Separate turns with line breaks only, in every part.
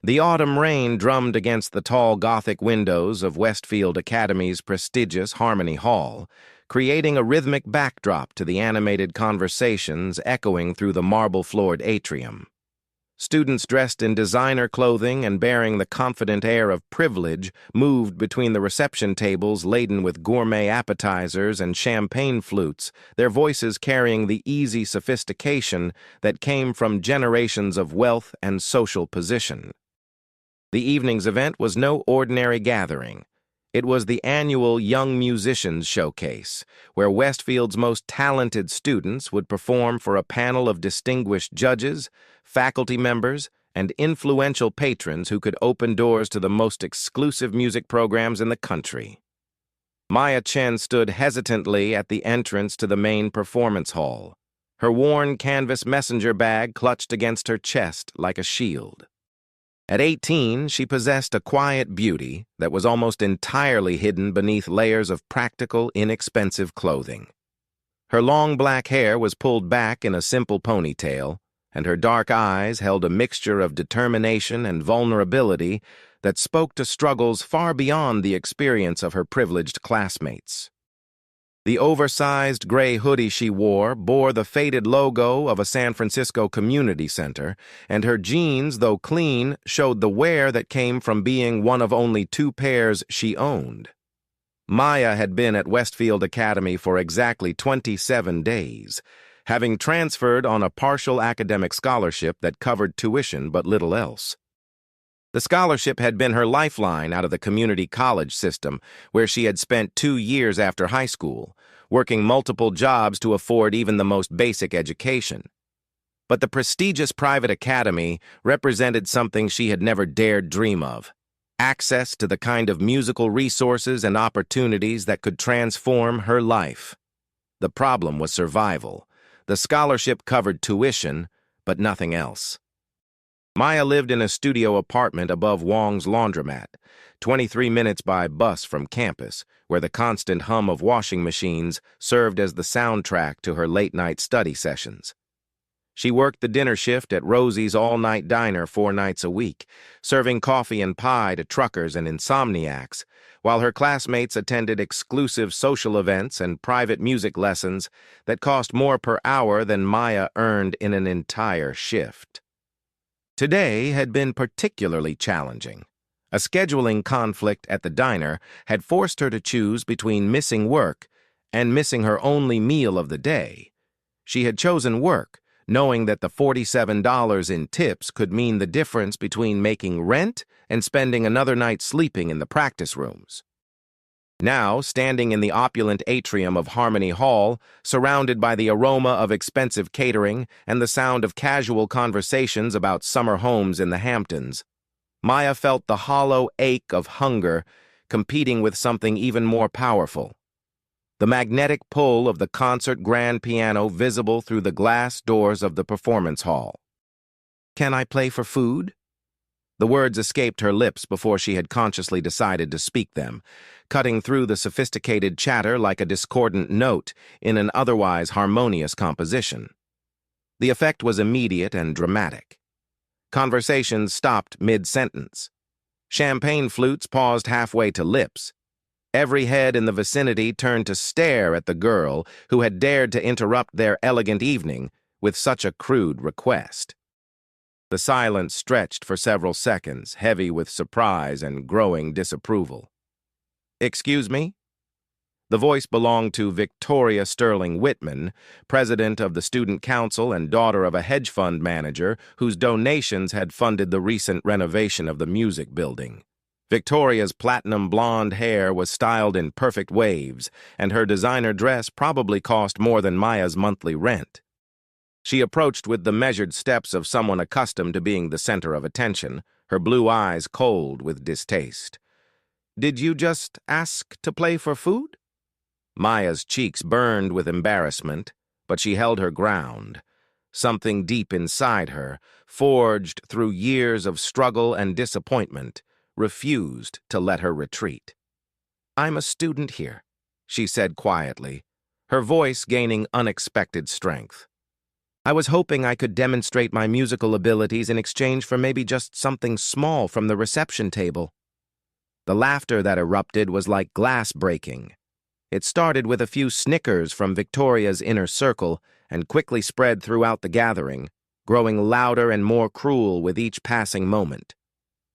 The autumn rain drummed against the tall Gothic windows of Westfield Academy's prestigious Harmony Hall, creating a rhythmic backdrop to the animated conversations echoing through the marble-floored atrium. Students dressed in designer clothing and bearing the confident air of privilege moved between the reception tables laden with gourmet appetizers and champagne flutes, their voices carrying the easy sophistication that came from generations of wealth and social position. The evening's event was no ordinary gathering. It was the annual Young Musicians Showcase, where Westfield's most talented students would perform for a panel of distinguished judges, faculty members, and influential patrons who could open doors to the most exclusive music programs in the country. Maya Chen stood hesitantly at the entrance to the main performance hall, her worn canvas messenger bag clutched against her chest like a shield. At 18, she possessed a quiet beauty that was almost entirely hidden beneath layers of practical, inexpensive clothing. Her long black hair was pulled back in a simple ponytail, and her dark eyes held a mixture of determination and vulnerability that spoke to struggles far beyond the experience of her privileged classmates. The oversized gray hoodie she wore bore the faded logo of a San Francisco community center, and her jeans, though clean, showed the wear that came from being one of only 2 pairs she owned. Maya had been at Westfield Academy for exactly 27 days, having transferred on a partial academic scholarship that covered tuition but little else. The scholarship had been her lifeline out of the community college system, where she had spent 2 years after high school, working multiple jobs to afford even the most basic education. But the prestigious private academy represented something she had never dared dream of: access to the kind of musical resources and opportunities that could transform her life. The problem was survival. The scholarship covered tuition, but nothing else. Maya lived in a studio apartment above Wong's laundromat, 23 minutes by bus from campus, where the constant hum of washing machines served as the soundtrack to her late-night study sessions. She worked the dinner shift at Rosie's all-night diner 4 nights a week, serving coffee and pie to truckers and insomniacs, while her classmates attended exclusive social events and private music lessons that cost more per hour than Maya earned in an entire shift. Today had been particularly challenging. A scheduling conflict at the diner had forced her to choose between missing work and missing her only meal of the day. She had chosen work, knowing that the $47 in tips could mean the difference between making rent and spending another night sleeping in the practice rooms. Now, standing in the opulent atrium of Harmony Hall, surrounded by the aroma of expensive catering and the sound of casual conversations about summer homes in the Hamptons, Maya felt the hollow ache of hunger competing with something even more powerful: the magnetic pull of the concert grand piano visible through the glass doors of the performance hall. "Can I play for food?" The words escaped her lips before she had consciously decided to speak them, cutting through the sophisticated chatter like a discordant note in an otherwise harmonious composition. The effect was immediate and dramatic. Conversations stopped mid-sentence. Champagne flutes paused halfway to lips. Every head in the vicinity turned to stare at the girl who had dared to interrupt their elegant evening with such a crude request. The silence stretched for several seconds, heavy with surprise and growing disapproval. "Excuse me?" The voice belonged to Victoria Sterling Whitman, president of the Student Council and daughter of a hedge fund manager whose donations had funded the recent renovation of the music building. Victoria's platinum blonde hair was styled in perfect waves, and her designer dress probably cost more than Maya's monthly rent. She approached with the measured steps of someone accustomed to being the center of attention, her blue eyes cold with distaste. "Did you just ask to play for food?" Maya's cheeks burned with embarrassment, but she held her ground. Something deep inside her, forged through years of struggle and disappointment, refused to let her retreat. "I'm a student here," she said quietly, her voice gaining unexpected strength. I was hoping I could demonstrate my musical abilities in exchange for maybe just something small from the reception table. The laughter that erupted was like glass breaking. It started with a few snickers from Victoria's inner circle and quickly spread throughout the gathering, growing louder and more cruel with each passing moment.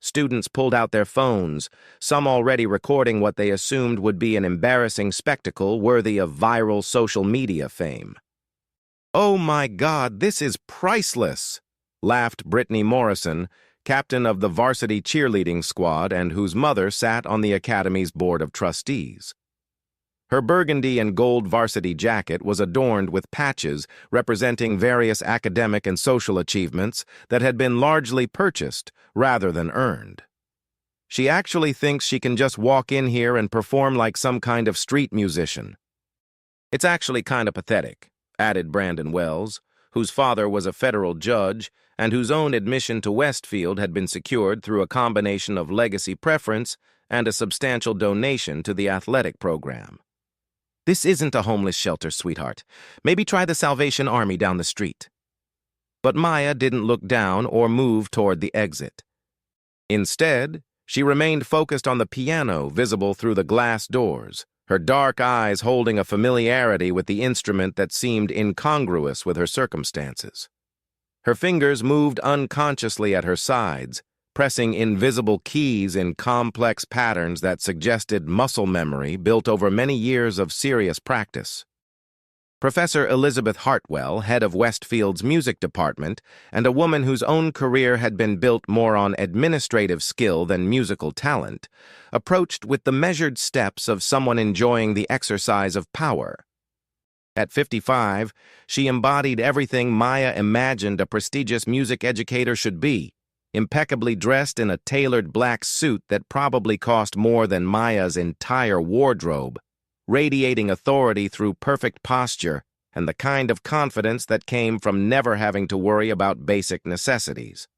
Students pulled out their phones, some already recording what they assumed would be an embarrassing spectacle worthy of viral social media fame. "Oh my God, this is priceless!" laughed Brittany Morrison, captain of the varsity cheerleading squad and whose mother sat on the academy's board of trustees. Her burgundy and gold varsity jacket was adorned with patches representing various academic and social achievements that had been largely purchased rather than earned. She actually thinks she can just walk in here and perform like some kind of street musician. "It's actually kind of pathetic," added Brandon Wells, whose father was a federal judge and whose own admission to Westfield had been secured through a combination of legacy preference and a substantial donation to the athletic program. "This isn't a homeless shelter, sweetheart. Maybe try the Salvation Army down the street." But Maya didn't look down or move toward the exit. Instead, she remained focused on the piano visible through the glass doors, her dark eyes holding a familiarity with the instrument that seemed incongruous with her circumstances. Her fingers moved unconsciously at her sides, pressing invisible keys in complex patterns that suggested muscle memory built over many years of serious practice. Professor Elizabeth Hartwell, head of Westfield's music department, and a woman whose own career had been built more on administrative skill than musical talent, approached with the measured steps of someone enjoying the exercise of power. At 55, she embodied everything Maya imagined a prestigious music educator should be, impeccably dressed in a tailored black suit that probably cost more than Maya's entire wardrobe, radiating authority through perfect posture and the kind of confidence that came from never having to worry about basic necessities.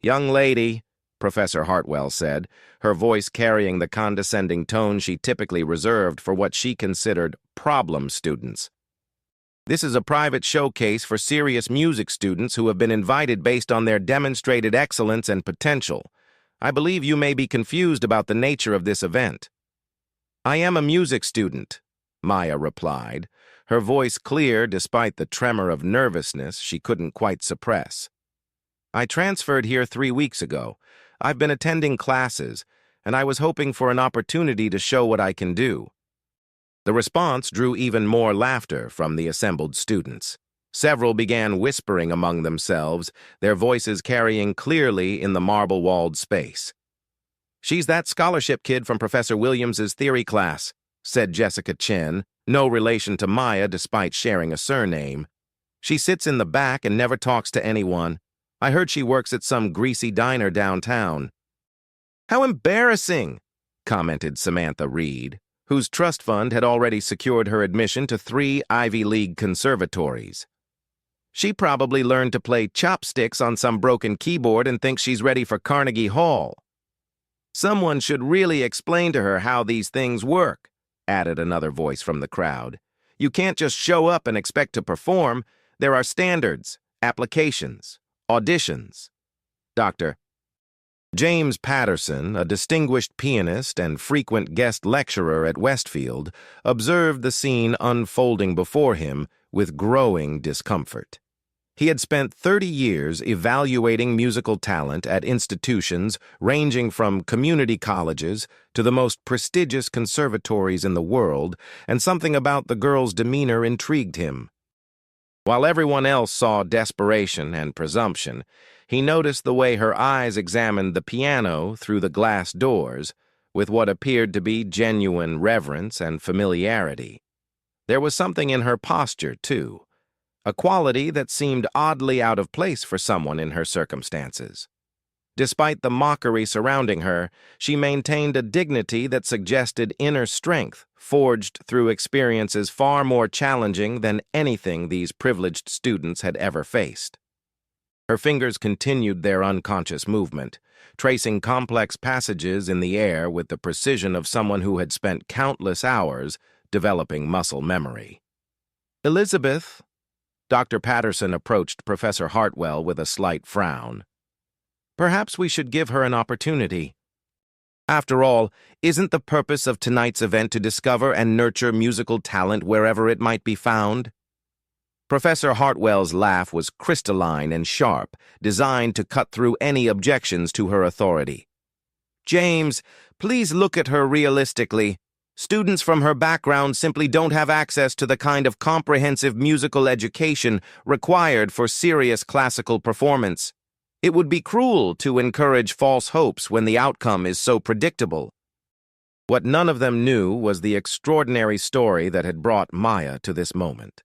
"Young lady," Professor Hartwell said, her voice carrying the condescending tone she typically reserved for what she considered problem students. "This is a private showcase for serious music students who have been invited based on their demonstrated excellence and potential. I believe you may be confused about the nature of this event." "I am a music student," Maya replied, her voice clear despite the tremor of nervousness she couldn't quite suppress. "I transferred here 3 weeks ago. I've been attending classes, and I was hoping for an opportunity to show what I can do." The response drew even more laughter from the assembled students. Several began whispering among themselves, their voices carrying clearly in the marble-walled space. "She's that scholarship kid from Professor Williams's theory class," said Jessica Chen, no relation to Maya despite sharing a surname. "She sits in the back and never talks to anyone. I heard she works at some greasy diner downtown." "How embarrassing," commented Samantha Reed, whose trust fund had already secured her admission to 3 Ivy League conservatories. "She probably learned to play chopsticks on some broken keyboard and thinks she's ready for Carnegie Hall." "Someone should really explain to her how these things work," added another voice from the crowd. "You can't just show up and expect to perform. There are standards, applications, auditions." Dr. James Patterson, a distinguished pianist and frequent guest lecturer at Westfield, observed the scene unfolding before him with growing discomfort. He had spent 30 years evaluating musical talent at institutions ranging from community colleges to the most prestigious conservatories in the world, and something about the girl's demeanor intrigued him. While everyone else saw desperation and presumption, he noticed the way her eyes examined the piano through the glass doors with what appeared to be genuine reverence and familiarity. There was something in her posture, too, a quality that seemed oddly out of place for someone in her circumstances. Despite the mockery surrounding her, she maintained a dignity that suggested inner strength, forged through experiences far more challenging than anything these privileged students had ever faced. Her fingers continued their unconscious movement, tracing complex passages in the air with the precision of someone who had spent countless hours developing muscle memory. "Elizabeth," Dr. Patterson approached Professor Hartwell with a slight frown. "Perhaps we should give her an opportunity. After all, isn't the purpose of tonight's event to discover and nurture musical talent wherever it might be found?" Professor Hartwell's laugh was crystalline and sharp, designed to cut through any objections to her authority. "James, please look at her realistically. Students from her background simply don't have access to the kind of comprehensive musical education required for serious classical performance. It would be cruel to encourage false hopes when the outcome is so predictable." What none of them knew was the extraordinary story that had brought Maya to this moment.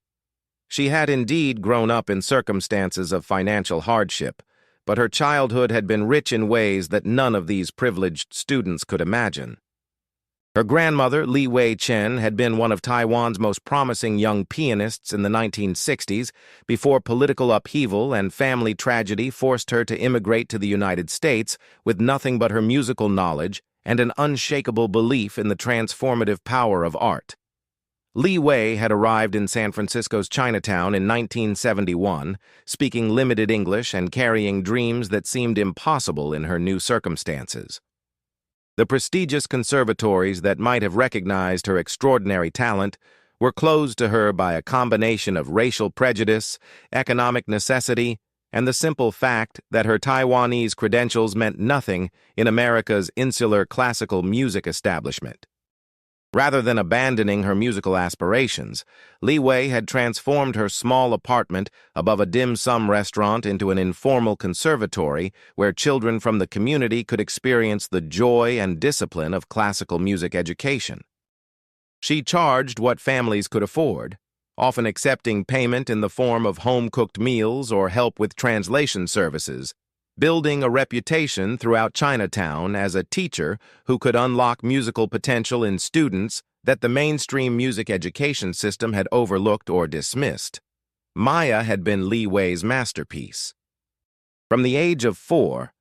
She had indeed grown up in circumstances of financial hardship, but her childhood had been rich in ways that none of these privileged students could imagine. Her grandmother, Li Wei Chen, had been one of Taiwan's most promising young pianists in the 1960s before political upheaval and family tragedy forced her to immigrate to the United States with nothing but her musical knowledge and an unshakable belief in the transformative power of art. Li Wei had arrived in San Francisco's Chinatown in 1971, speaking limited English and carrying dreams that seemed impossible in her new circumstances. The prestigious conservatories that might have recognized her extraordinary talent were closed to her by a combination of racial prejudice, economic necessity, and the simple fact that her Taiwanese credentials meant nothing in America's insular classical music establishment. Rather than abandoning her musical aspirations, Li Wei had transformed her small apartment above a dim sum restaurant into an informal conservatory where children from the community could experience the joy and discipline of classical music education. She charged what families could afford, often accepting payment in the form of home-cooked meals or help with translation services, building a reputation throughout Chinatown as a teacher who could unlock musical potential in students that the mainstream music education system had overlooked or dismissed. Maya had been Li Wei's masterpiece. From the age of 4,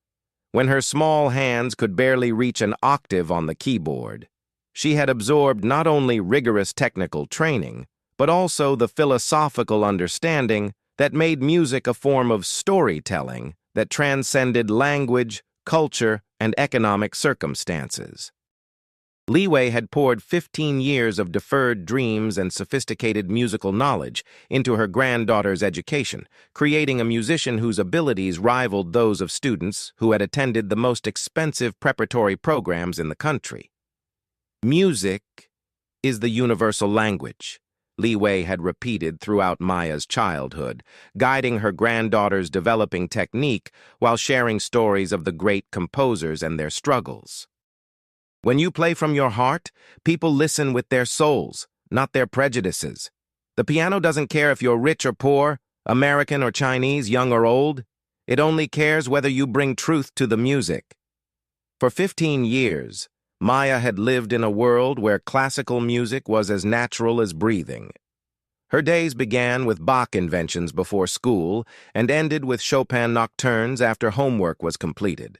when her small hands could barely reach an octave on the keyboard, she had absorbed not only rigorous technical training, but also the philosophical understanding that made music a form of storytelling that transcended language, culture, and economic circumstances. Li Wei had poured 15 years of deferred dreams and sophisticated musical knowledge into her granddaughter's education, creating a musician whose abilities rivaled those of students who had attended the most expensive preparatory programs in the country. "Music is the universal language," Li Wei had repeated throughout Maya's childhood, guiding her granddaughter's developing technique while sharing stories of the great composers and their struggles. "When you play from your heart, people listen with their souls, not their prejudices. The piano doesn't care if you're rich or poor, American or Chinese, young or old. It only cares whether you bring truth to the music." For 15 years, Maya had lived in a world where classical music was as natural as breathing. Her days began with Bach inventions before school and ended with Chopin nocturnes after homework was completed.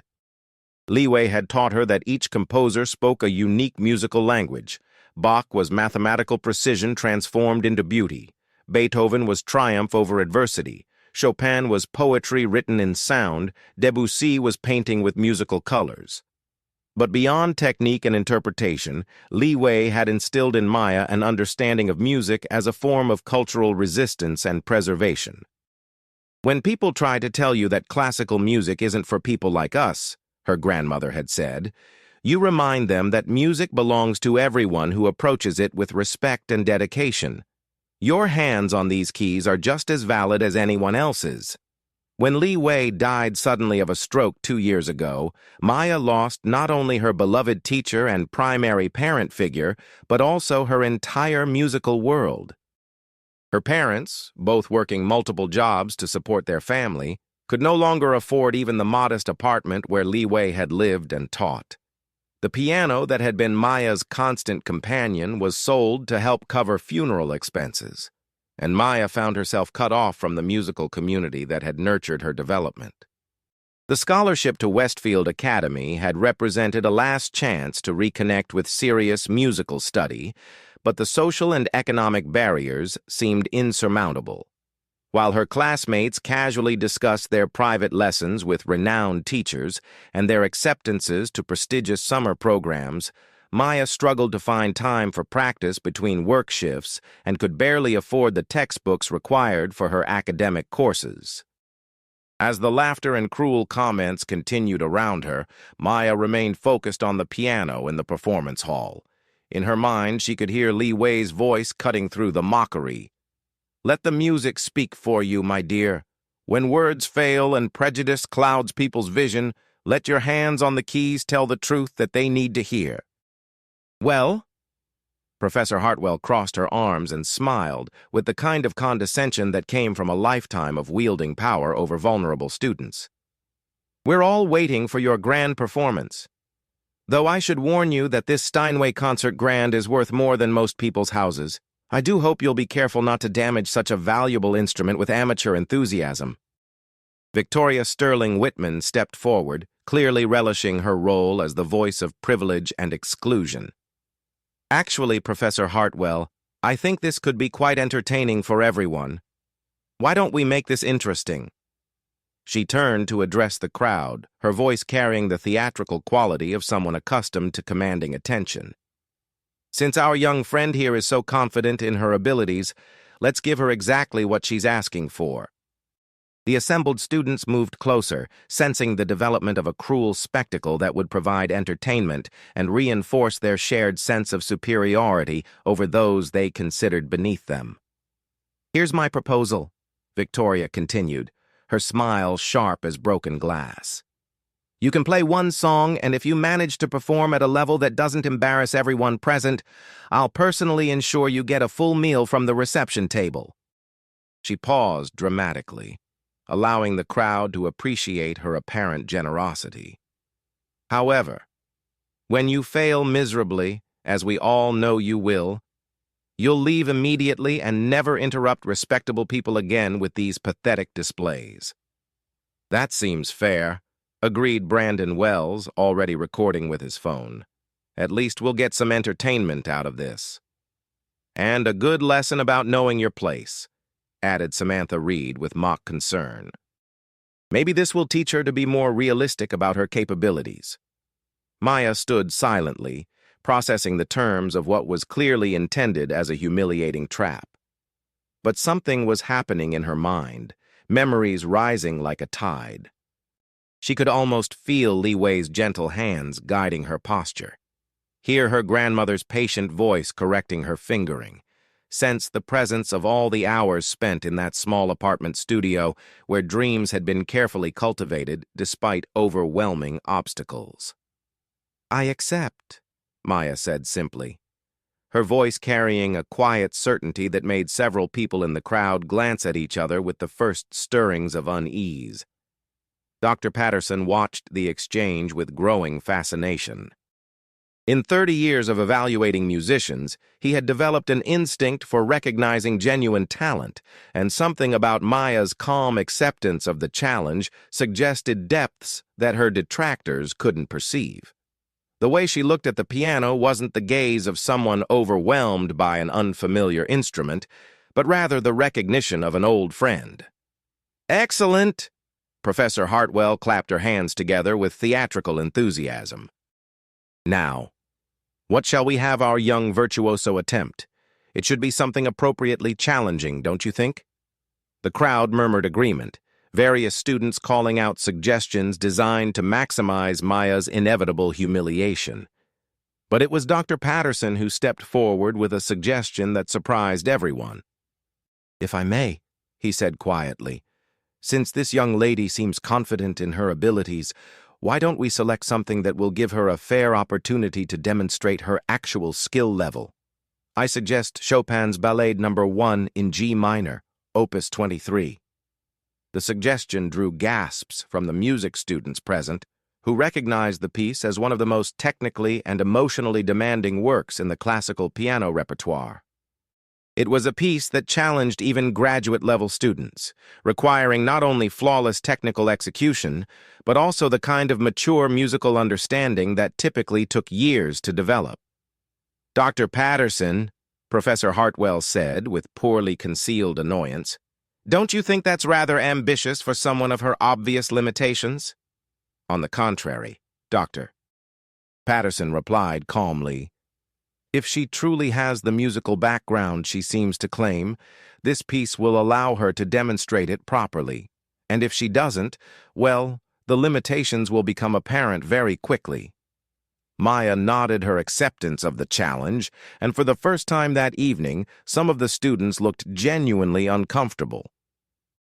Li Wei had taught her that each composer spoke a unique musical language. Bach was mathematical precision transformed into beauty. Beethoven was triumph over adversity. Chopin was poetry written in sound. Debussy was painting with musical colors. But beyond technique and interpretation, Li Wei had instilled in Maya an understanding of music as a form of cultural resistance and preservation. "When people try to tell you that classical music isn't for people like us," her grandmother had said, "you remind them that music belongs to everyone who approaches it with respect and dedication. Your hands on these keys are just as valid as anyone else's." When Li Wei died suddenly of a stroke 2 years ago, Maya lost not only her beloved teacher and primary parent figure, but also her entire musical world. Her parents, both working multiple jobs to support their family, could no longer afford even the modest apartment where Li Wei had lived and taught. The piano that had been Maya's constant companion was sold to help cover funeral expenses, and Maya found herself cut off from the musical community that had nurtured her development. The scholarship to Westfield Academy had represented a last chance to reconnect with serious musical study, but the social and economic barriers seemed insurmountable. While her classmates casually discussed their private lessons with renowned teachers and their acceptances to prestigious summer programs, Maya struggled to find time for practice between work shifts and could barely afford the textbooks required for her academic courses. As the laughter and cruel comments continued around her, Maya remained focused on the piano in the performance hall. In her mind, she could hear Li Wei's voice cutting through the mockery. "Let the music speak for you, my dear. When words fail and prejudice clouds people's vision, let your hands on the keys tell the truth that they need to hear." "Well?" Professor Hartwell crossed her arms and smiled with the kind of condescension that came from a lifetime of wielding power over vulnerable students. "We're all waiting for your grand performance. Though I should warn you that this Steinway concert grand is worth more than most people's houses. I do hope you'll be careful not to damage such a valuable instrument with amateur enthusiasm." Victoria Sterling Whitman stepped forward, clearly relishing her role as the voice of privilege and exclusion. "Actually, Professor Hartwell, I think this could be quite entertaining for everyone. Why don't we make this interesting?" She turned to address the crowd, her voice carrying the theatrical quality of someone accustomed to commanding attention. "Since our young friend here is so confident in her abilities, let's give her exactly what she's asking for." The assembled students moved closer, sensing the development of a cruel spectacle that would provide entertainment and reinforce their shared sense of superiority over those they considered beneath them. "Here's my proposal," Victoria continued, her smile sharp as broken glass. "You can play one song, and if you manage to perform at a level that doesn't embarrass everyone present, I'll personally ensure you get a full meal from the reception table." She paused dramatically, allowing the crowd to appreciate her apparent generosity. "However, when you fail miserably, as we all know you will, you'll leave immediately and never interrupt respectable people again with these pathetic displays." "That seems fair," agreed Brandon Wells, already recording with his phone. "At least we'll get some entertainment out of this." "And a good lesson about knowing your place," added Samantha Reed with mock concern. "Maybe this will teach her to be more realistic about her capabilities." Maya stood silently, processing the terms of what was clearly intended as a humiliating trap. But something was happening in her mind, memories rising like a tide. She could almost feel Li Wei's gentle hands guiding her posture, hear her grandmother's patient voice correcting her fingering, sense the presence of all the hours spent in that small apartment studio where dreams had been carefully cultivated despite overwhelming obstacles. "I accept," Maya said simply, her voice carrying a quiet certainty that made several people in the crowd glance at each other with the first stirrings of unease. Dr. Patterson watched the exchange with growing fascination. In 30 years of evaluating musicians, he had developed an instinct for recognizing genuine talent, and something about Maya's calm acceptance of the challenge suggested depths that her detractors couldn't perceive. The way she looked at the piano wasn't the gaze of someone overwhelmed by an unfamiliar instrument, but rather the recognition of an old friend. "Excellent!" Professor Hartwell clapped her hands together with theatrical enthusiasm. "Now, what shall we have our young virtuoso attempt? It should be something appropriately challenging, don't you think?" The crowd murmured agreement, various students calling out suggestions designed to maximize Maya's inevitable humiliation. But it was Dr. Patterson who stepped forward with a suggestion that surprised everyone. "If I may," he said quietly, "since this young lady seems confident in her abilities, why don't we select something that will give her a fair opportunity to demonstrate her actual skill level? I suggest Chopin's Ballet No. 1 in G minor, Opus 23. The suggestion drew gasps from the music students present, who recognized the piece as one of the most technically and emotionally demanding works in the classical piano repertoire. It was a piece that challenged even graduate-level students, requiring not only flawless technical execution, but also the kind of mature musical understanding that typically took years to develop. "Dr. Patterson," Professor Hartwell said with poorly concealed annoyance, Don't you think that's rather ambitious for someone of her obvious limitations? On the contrary, Dr. Patterson replied calmly, if she truly has the musical background she seems to claim, this piece will allow her to demonstrate it properly. And if she doesn't, well, the limitations will become apparent very quickly. Maya nodded her acceptance of the challenge, and for the first time that evening, some of the students looked genuinely uncomfortable.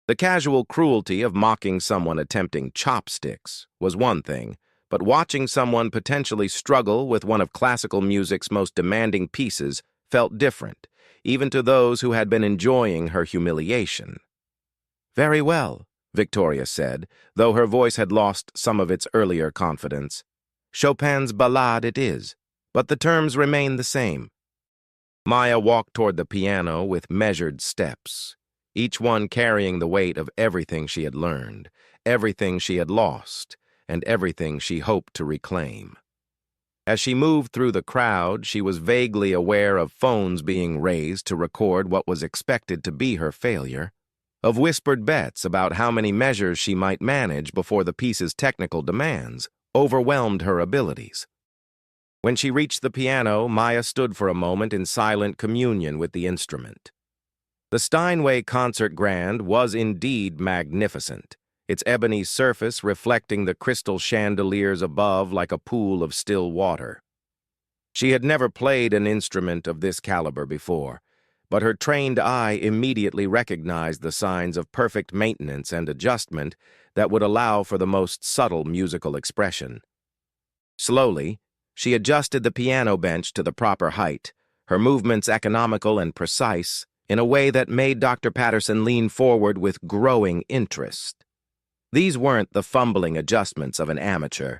The casual cruelty of mocking someone attempting chopsticks was one thing, but watching someone potentially struggle with one of classical music's most demanding pieces felt different, even to those who had been enjoying her humiliation. Very well, Victoria said, though her voice had lost some of its earlier confidence. Chopin's Ballade it is, but the terms remain the same. Maya walked toward the piano with measured steps, each one carrying the weight of everything she had learned, everything she had lost, and everything she hoped to reclaim. As she moved through the crowd, she was vaguely aware of phones being raised to record what was expected to be her failure, of whispered bets about how many measures she might manage before the piece's technical demands overwhelmed her abilities. When she reached the piano, Maya stood for a moment in silent communion with the instrument. The Steinway Concert Grand was indeed magnificent, its ebony surface reflecting the crystal chandeliers above like a pool of still water. She had never played an instrument of this caliber before, but her trained eye immediately recognized the signs of perfect maintenance and adjustment that would allow for the most subtle musical expression. Slowly, she adjusted the piano bench to the proper height, her movements economical and precise, in a way that made Dr. Patterson lean forward with growing interest. These weren't the fumbling adjustments of an amateur,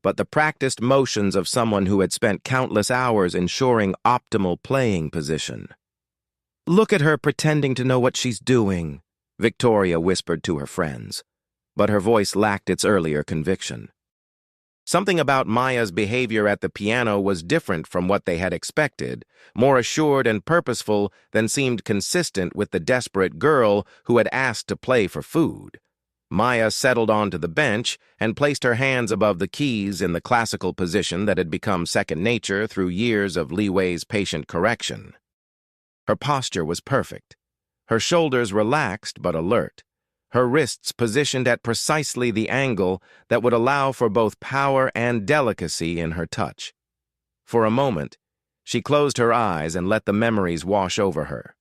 but the practiced motions of someone who had spent countless hours ensuring optimal playing position. Look at her pretending to know what she's doing, Victoria whispered to her friends, but her voice lacked its earlier conviction. Something about Maya's behavior at the piano was different from what they had expected, more assured and purposeful than seemed consistent with the desperate girl who had asked to play for food. Maya settled onto the bench and placed her hands above the keys in the classical position that had become second nature through years of Li Wei's patient correction. Her posture was perfect, her shoulders relaxed but alert, her wrists positioned at precisely the angle that would allow for both power and delicacy in her touch. For a moment, she closed her eyes and let the memories wash over her.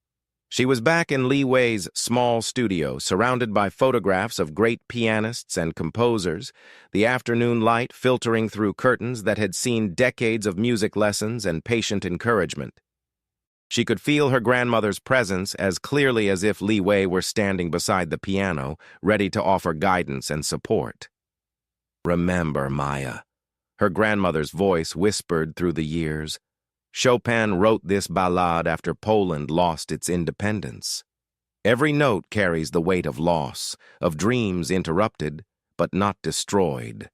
She was back in Li Wei's small studio, surrounded by photographs of great pianists and composers, the afternoon light filtering through curtains that had seen decades of music lessons and patient encouragement. She could feel her grandmother's presence as clearly as if Li Wei were standing beside the piano, ready to offer guidance and support. Remember, Maya, her grandmother's voice whispered through the years. Chopin wrote this ballade after Poland lost its independence. Every note carries the weight of loss, of dreams interrupted, but not destroyed.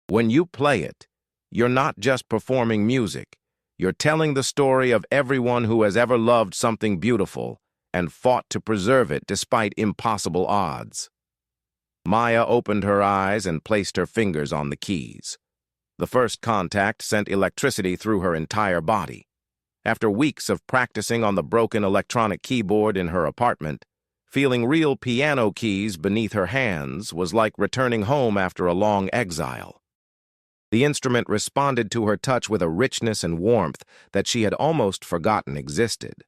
When you play it, you're not just performing music, you're telling the story of everyone who has ever loved something beautiful and fought to preserve it despite impossible odds. Maya opened her eyes and placed her fingers on the keys. The first contact sent electricity through her entire body. After weeks of practicing on the broken electronic keyboard in her apartment, feeling real piano keys beneath her hands was like returning home after a long exile. The instrument responded to her touch with a richness and warmth that she had almost forgotten existed.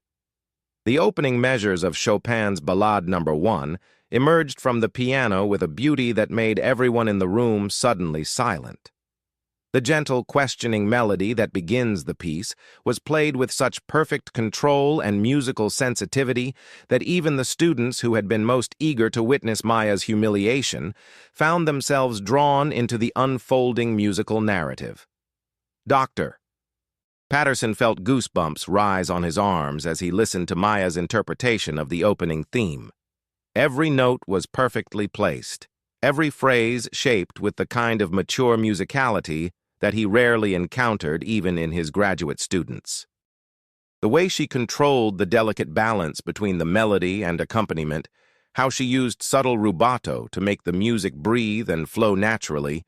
The opening measures of Chopin's Ballade No. 1 emerged from the piano with a beauty that made everyone in the room suddenly silent. The gentle, questioning melody that begins the piece was played with such perfect control and musical sensitivity that even the students who had been most eager to witness Maya's humiliation found themselves drawn into the unfolding musical narrative. Doctor. Patterson felt goosebumps rise on his arms as he listened to Maya's interpretation of the opening theme. Every note was perfectly placed, every phrase shaped with the kind of mature musicality that he rarely encountered even in his graduate students. The way she controlled the delicate balance between the melody and accompaniment how she used subtle rubato to make the music breathe and flow naturally,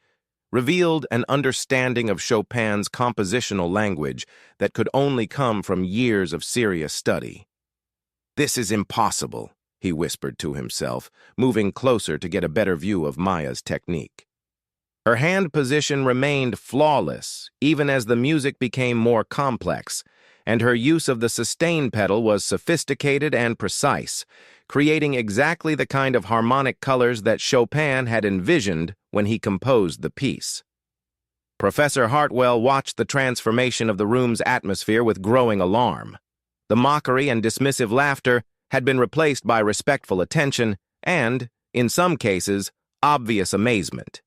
revealed an understanding of Chopin's compositional language that could only come from years of serious study. "This is impossible," he whispered to himself, moving closer to get a better view of Maya's technique. Her hand position remained flawless, even as the music became more complex, and her use of the sustain pedal was sophisticated and precise, creating exactly the kind of harmonic colors that Chopin had envisioned when he composed the piece. Professor Hartwell watched the transformation of the room's atmosphere with growing alarm. The mockery and dismissive laughter had been replaced by respectful attention and, in some cases, obvious amazement.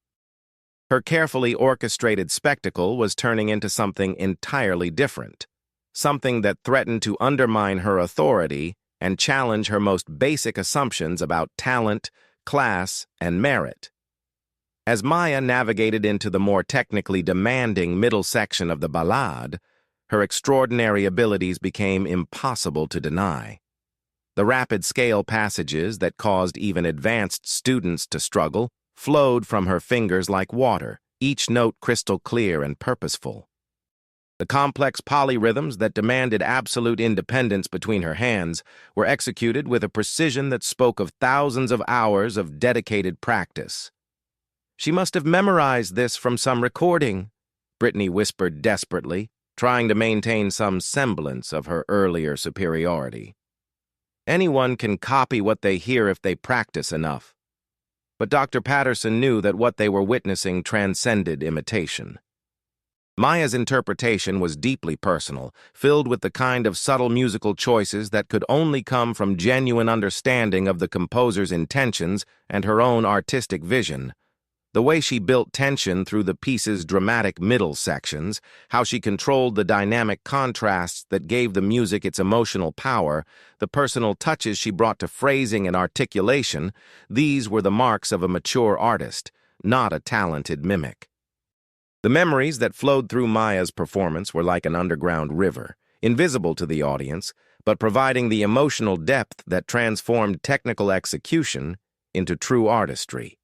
Her carefully orchestrated spectacle was turning into something entirely different, something that threatened to undermine her authority and challenge her most basic assumptions about talent, class, and merit. As Maya navigated into the more technically demanding middle section of the ballade, her extraordinary abilities became impossible to deny. The rapid scale passages that caused even advanced students to struggle flowed from her fingers like water, each note crystal clear and purposeful. The complex polyrhythms that demanded absolute independence between her hands were executed with a precision that spoke of thousands of hours of dedicated practice. "She must have memorized this from some recording," Brittany whispered desperately, trying to maintain some semblance of her earlier superiority. "Anyone can copy what they hear if they practice enough." But Dr. Patterson knew that what they were witnessing transcended imitation. Maya's interpretation was deeply personal, filled with the kind of subtle musical choices that could only come from genuine understanding of the composer's intentions and her own artistic vision. The way she built tension through the piece's dramatic middle sections, how she controlled the dynamic contrasts that gave the music its emotional power, the personal touches she brought to phrasing and articulation, these were the marks of a mature artist, not a talented mimic. The memories that flowed through Maya's performance were like an underground river, invisible to the audience, but providing the emotional depth that transformed technical execution into true artistry.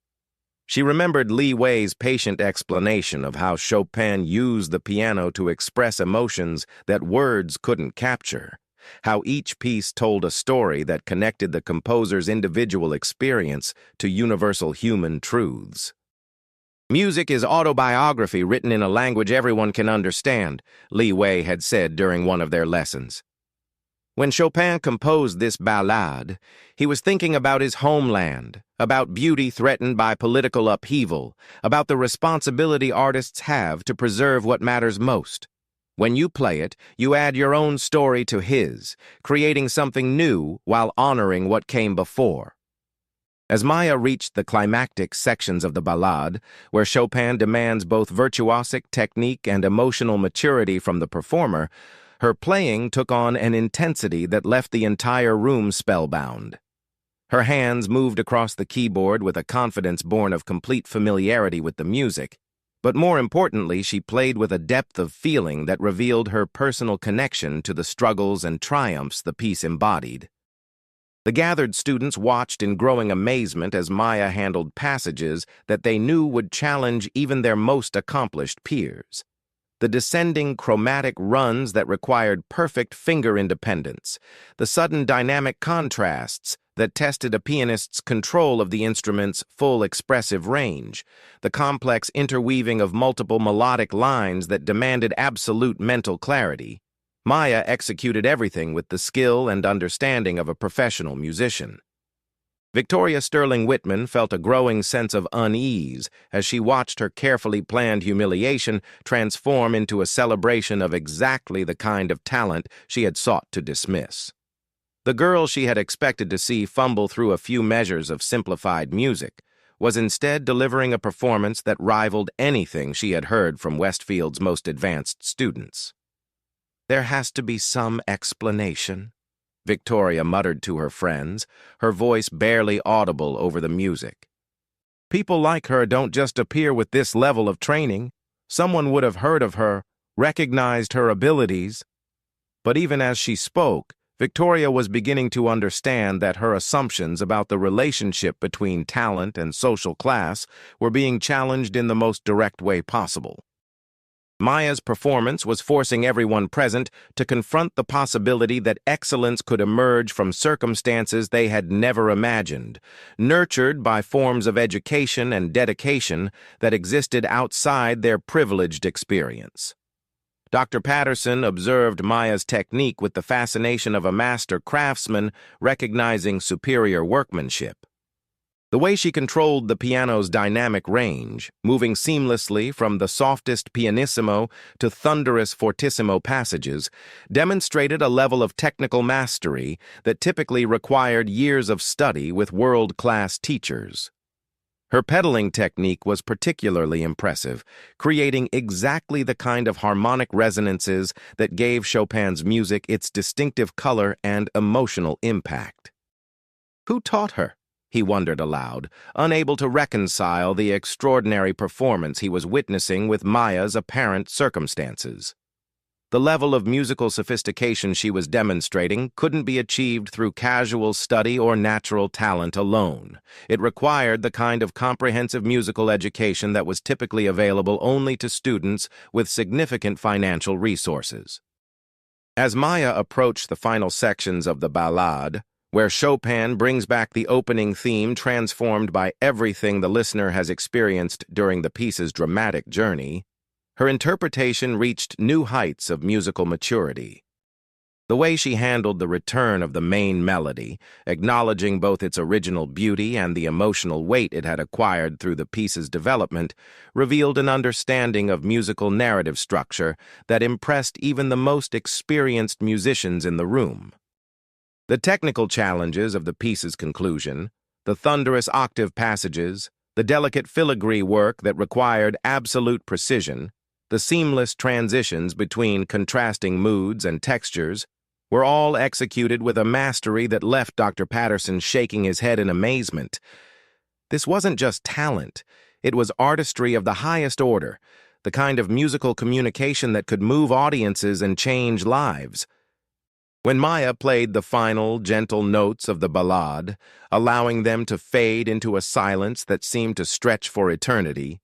She remembered Li Wei's patient explanation of how Chopin used the piano to express emotions that words couldn't capture, how each piece told a story that connected the composer's individual experience to universal human truths. "Music is autobiography written in a language everyone can understand," Li Wei had said during one of their lessons. When Chopin composed this ballade, he was thinking about his homeland, about beauty threatened by political upheaval, about the responsibility artists have to preserve what matters most. When you play it, you add your own story to his, creating something new while honoring what came before. As Maya reached the climactic sections of the ballade, where Chopin demands both virtuosic technique and emotional maturity from the performer, her playing took on an intensity that left the entire room spellbound. Her hands moved across the keyboard with a confidence born of complete familiarity with the music, but more importantly, she played with a depth of feeling that revealed her personal connection to the struggles and triumphs the piece embodied. The gathered students watched in growing amazement as Maya handled passages that they knew would challenge even their most accomplished peers. The descending chromatic runs that required perfect finger independence, the sudden dynamic contrasts that tested a pianist's control of the instrument's full expressive range, the complex interweaving of multiple melodic lines that demanded absolute mental clarity. Maya executed everything with the skill and understanding of a professional musician. Victoria Sterling Whitman felt a growing sense of unease as she watched her carefully planned humiliation transform into a celebration of exactly the kind of talent she had sought to dismiss. The girl she had expected to see fumble through a few measures of simplified music was instead delivering a performance that rivaled anything she had heard from Westfield's most advanced students. "There has to be some explanation," Victoria muttered to her friends, her voice barely audible over the music. "People like her don't just appear with this level of training. Someone would have heard of her, recognized her abilities." But even as she spoke, Victoria was beginning to understand that her assumptions about the relationship between talent and social class were being challenged in the most direct way possible. Maya's performance was forcing everyone present to confront the possibility that excellence could emerge from circumstances they had never imagined, nurtured by forms of education and dedication that existed outside their privileged experience. Dr. Patterson observed Maya's technique with the fascination of a master craftsman recognizing superior workmanship. The way she controlled the piano's dynamic range, moving seamlessly from the softest pianissimo to thunderous fortissimo passages, demonstrated a level of technical mastery that typically required years of study with world-class teachers. Her pedaling technique was particularly impressive, creating exactly the kind of harmonic resonances that gave Chopin's music its distinctive color and emotional impact. Who taught her? He wondered aloud, unable to reconcile the extraordinary performance he was witnessing with Maya's apparent circumstances. The level of musical sophistication she was demonstrating couldn't be achieved through casual study or natural talent alone. It required the kind of comprehensive musical education that was typically available only to students with significant financial resources. As Maya approached the final sections of the ballade, where Chopin brings back the opening theme transformed by everything the listener has experienced during the piece's dramatic journey, her interpretation reached new heights of musical maturity. The way she handled the return of the main melody, acknowledging both its original beauty and the emotional weight it had acquired through the piece's development, revealed an understanding of musical narrative structure that impressed even the most experienced musicians in the room. The technical challenges of the piece's conclusion, the thunderous octave passages, the delicate filigree work that required absolute precision, the seamless transitions between contrasting moods and textures, were all executed with a mastery that left Dr. Patterson shaking his head in amazement. This wasn't just talent, it was artistry of the highest order, the kind of musical communication that could move audiences and change lives. When Maya played the final, gentle notes of the ballade, allowing them to fade into a silence that seemed to stretch for eternity,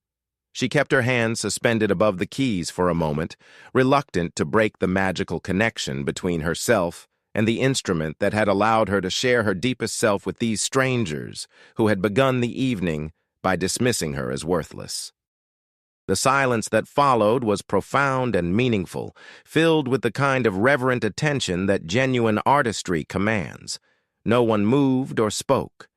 she kept her hands suspended above the keys for a moment, reluctant to break the magical connection between herself and the instrument that had allowed her to share her deepest self with these strangers who had begun the evening by dismissing her as worthless. The silence that followed was profound and meaningful, filled with the kind of reverent attention that genuine artistry commands. No one moved or spoke.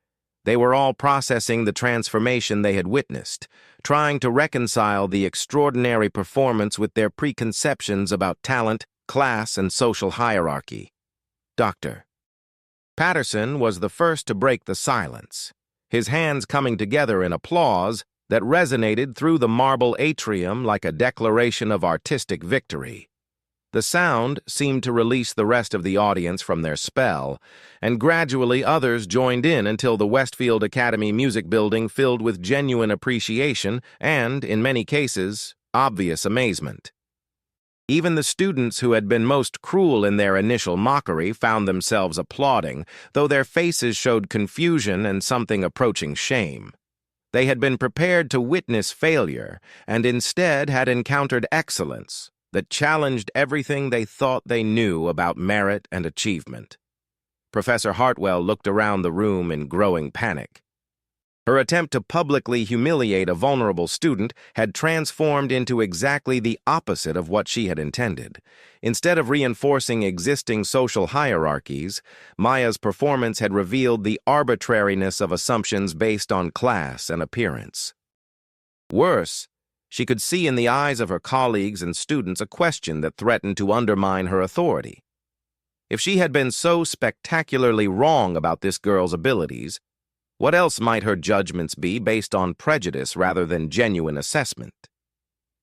They were all processing the transformation they had witnessed, trying to reconcile the extraordinary performance with their preconceptions about talent, class, and social hierarchy. Dr. Patterson was the first to break the silence, his hands coming together in applause that resonated through the marble atrium like a declaration of artistic victory. The sound seemed to release the rest of the audience from their spell, and gradually others joined in until the Westfield Academy Music Building filled with genuine appreciation and, in many cases, obvious amazement. Even the students who had been most cruel in their initial mockery found themselves applauding, though their faces showed confusion and something approaching shame. They had been prepared to witness failure, and instead had encountered excellence that challenged everything they thought they knew about merit and achievement. Professor Hartwell looked around the room in growing panic. Her attempt to publicly humiliate a vulnerable student had transformed into exactly the opposite of what she had intended. Instead of reinforcing existing social hierarchies, Maya's performance had revealed the arbitrariness of assumptions based on class and appearance. Worse, she could see in the eyes of her colleagues and students a question that threatened to undermine her authority. If she had been so spectacularly wrong about this girl's abilities, what else might her judgments be based on prejudice rather than genuine assessment?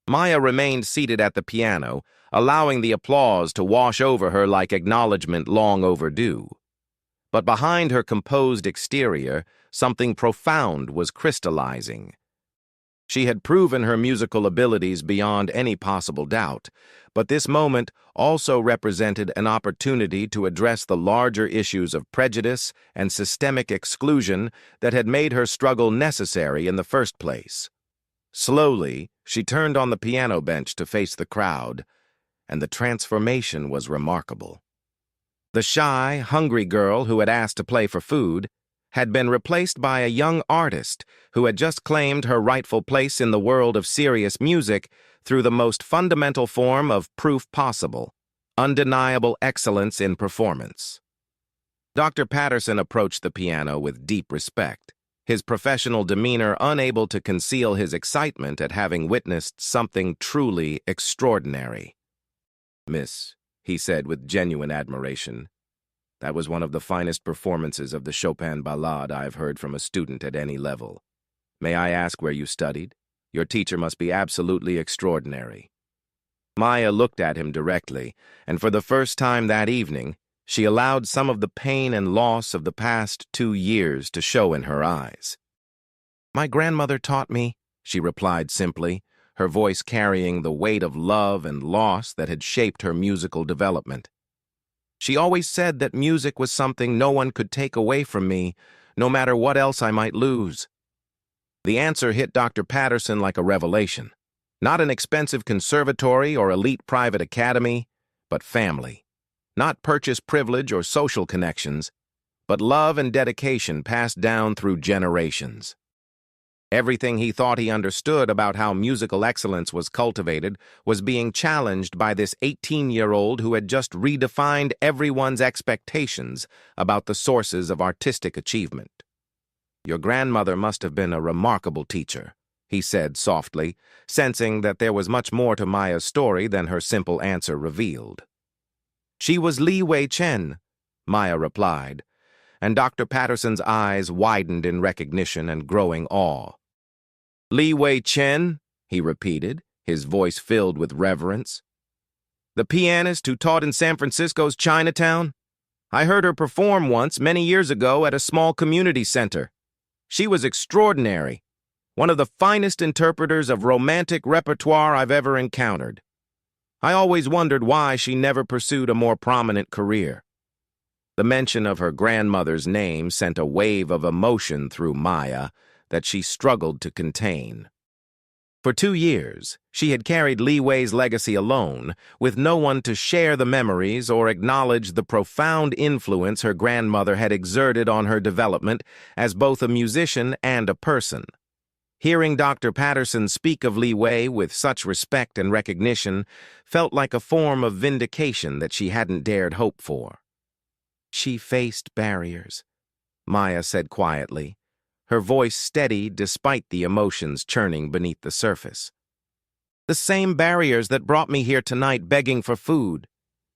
Maya remained seated at the piano, allowing the applause to wash over her like acknowledgement long overdue. But behind her composed exterior, something profound was crystallizing. She had proven her musical abilities beyond any possible doubt, but this moment also represented an opportunity to address the larger issues of prejudice and systemic exclusion that had made her struggle necessary in the first place. Slowly, she turned on the piano bench to face the crowd, and the transformation was remarkable. The shy, hungry girl who had asked to play for food had been replaced by a young artist who had just claimed her rightful place in the world of serious music through the most fundamental form of proof possible, undeniable excellence in performance. Dr. Patterson approached the piano with deep respect, his professional demeanor unable to conceal his excitement at having witnessed something truly extraordinary. "Miss," he said with genuine admiration, "that was one of the finest performances of the Chopin Ballade I have heard from a student at any level. May I ask where you studied? Your teacher must be absolutely extraordinary." Maya looked at him directly, and for the first time that evening, she allowed some of the pain and loss of the past 2 years to show in her eyes. "My grandmother taught me," she replied simply, her voice carrying the weight of love and loss that had shaped her musical development. "She always said that music was something no one could take away from me, no matter what else I might lose." The answer hit Dr. Patterson like a revelation. Not an expensive conservatory or elite private academy, but family. Not purchased privilege or social connections, but love and dedication passed down through generations. Everything he thought he understood about how musical excellence was cultivated was being challenged by this 18-year-old who had just redefined everyone's expectations about the sources of artistic achievement. "Your grandmother must have been a remarkable teacher," he said softly, sensing that there was much more to Maya's story than her simple answer revealed. "She was Li Wei Chen," Maya replied, and Dr. Patterson's eyes widened in recognition and growing awe. "Li Wei Chen," he repeated, his voice filled with reverence. "The pianist who taught in San Francisco's Chinatown? I heard her perform once, many years ago, at a small community center. She was extraordinary, one of the finest interpreters of romantic repertoire I've ever encountered. I always wondered why she never pursued a more prominent career." The mention of her grandmother's name sent a wave of emotion through Maya that she struggled to contain. For 2 years, she had carried Li Wei's legacy alone, with no one to share the memories or acknowledge the profound influence her grandmother had exerted on her development as both a musician and a person. Hearing Dr. Patterson speak of Li Wei with such respect and recognition felt like a form of vindication that she hadn't dared hope for. "She faced barriers," Maya said quietly, her voice steady despite the emotions churning beneath the surface. "The same barriers that brought me here tonight begging for food.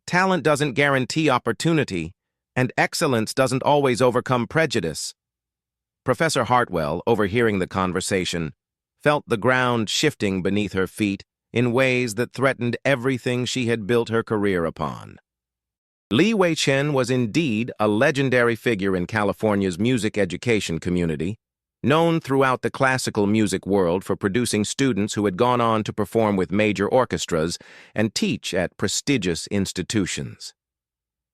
Talent doesn't guarantee opportunity, and excellence doesn't always overcome prejudice." Professor Hartwell, overhearing the conversation, felt the ground shifting beneath her feet in ways that threatened everything she had built her career upon. Li Wei Chen was indeed a legendary figure in California's music education community, known throughout the classical music world for producing students who had gone on to perform with major orchestras and teach at prestigious institutions.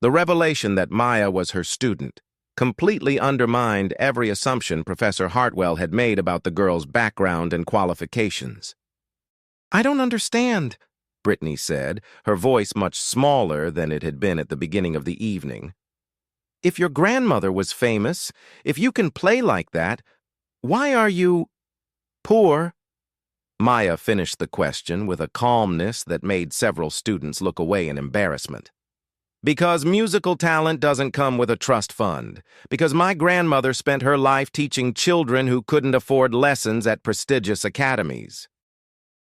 The revelation that Maya was her student completely undermined every assumption Professor Hartwell had made about the girl's background and qualifications. "I don't understand," Brittany said, her voice much smaller than it had been at the beginning of the evening. "If your grandmother was famous, if you can play like that, why are you poor?" Maya finished the question with a calmness that made several students look away in embarrassment. "Because musical talent doesn't come with a trust fund. Because my grandmother spent her life teaching children who couldn't afford lessons at prestigious academies.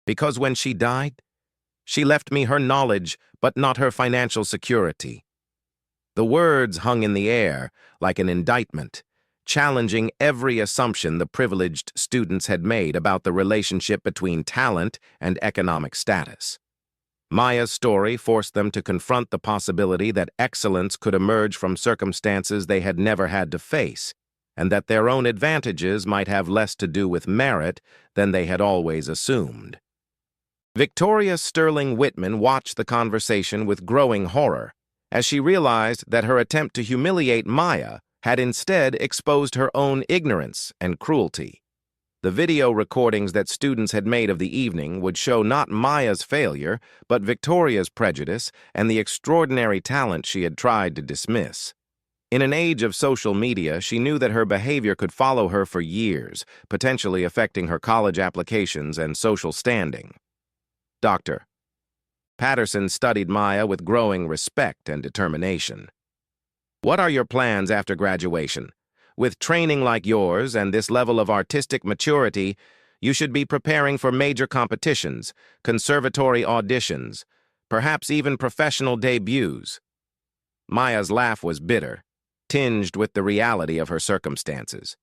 Because when she died, she left me her knowledge, but not her financial security." The words hung in the air like an indictment, challenging every assumption the privileged students had made about the relationship between talent and economic status. Maya's story forced them to confront the possibility that excellence could emerge from circumstances they had never had to face, and that their own advantages might have less to do with merit than they had always assumed. Victoria Sterling Whitman watched the conversation with growing horror as she realized that her attempt to humiliate Maya had instead exposed her own ignorance and cruelty. The video recordings that students had made of the evening would show not Maya's failure, but Victoria's prejudice and the extraordinary talent she had tried to dismiss. In an age of social media, she knew that her behavior could follow her for years, potentially affecting her college applications and social standing. Dr. Patterson studied Maya with growing respect and determination. What are your plans after graduation? With training like yours and this level of artistic maturity, you should be preparing for major competitions, conservatory auditions, perhaps even professional debuts. Maya's laugh was bitter, tinged with the reality of her circumstances.